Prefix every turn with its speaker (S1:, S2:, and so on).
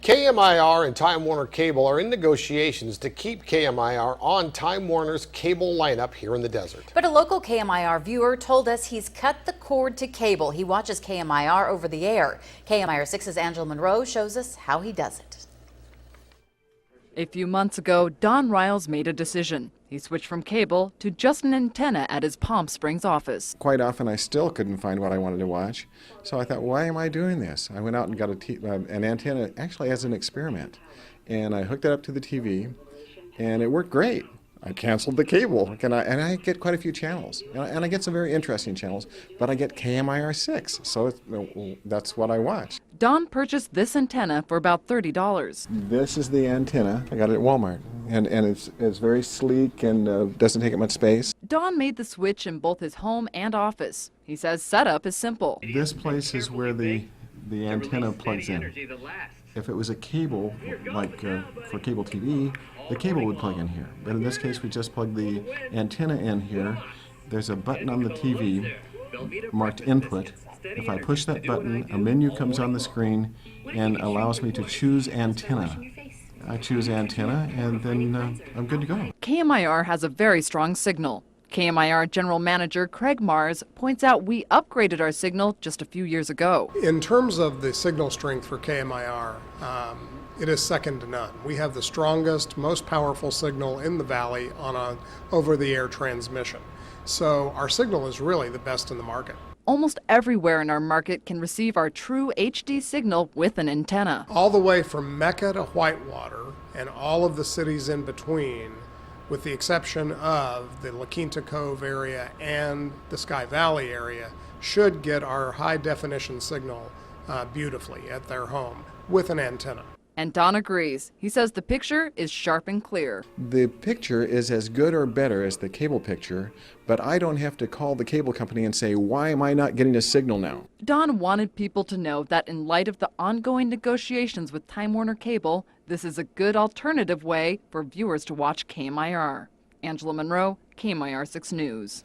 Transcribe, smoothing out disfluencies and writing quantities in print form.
S1: KMIR and Time Warner Cable are in negotiations to keep KMIR on Time Warner's cable lineup here in the desert.
S2: But a local KMIR viewer told us he's cut the cord to cable. He watches KMIR over the air. KMIR-6's Angela Monroe shows us how he does it.
S3: A few months ago, Don Riles made a decision. He switched from cable to just an antenna at his Palm Springs office.
S4: Quite often I still couldn't find what I wanted to watch, so I thought, why am I doing this? I went out and got an antenna actually as an experiment, and I hooked it up to the TV, and it worked great. I canceled the cable, and I get quite a few channels, and I get some very interesting channels, but I get KMIR-6, so that's what I watch.
S3: Don purchased this antenna for about $30.
S4: This is the antenna. I got it at Walmart, and it's very sleek and doesn't take up much space.
S3: Don made the switch in both his home and office. He says setup is simple.
S4: This place is where the antenna plugs in. If it was a cable, like for cable TV, the cable would plug in here. But in this case, we just plug the antenna in here. There's a button on the TV marked input. If I push that button, a menu comes on the screen and allows me to choose antenna. I choose antenna, and then I'm good to go.
S3: KMIR has a very strong signal. KMIR General Manager Craig Mars points out we upgraded our signal just a few years ago.
S5: In terms of the signal strength for KMIR, it is second to none. We have the strongest, most powerful signal in the valley on an over-the-air transmission. So our signal is really the best in the market.
S3: Almost everywhere in our market can receive our true HD signal with an antenna.
S5: All the way from Mecca to Whitewater and all of the cities in between, with the exception of the La Quinta Cove area and the Sky Valley area, should get our high-definition signal beautifully at their home with an antenna.
S3: And Don agrees. He says the picture is sharp and clear.
S4: The picture is as good or better as the cable picture, but I don't have to call the cable company and say, why am I not getting a signal now?
S3: Don wanted people to know that in light of the ongoing negotiations with Time Warner Cable, this is a good alternative way for viewers to watch KMIR. Angela Monroe, KMIR 6 News.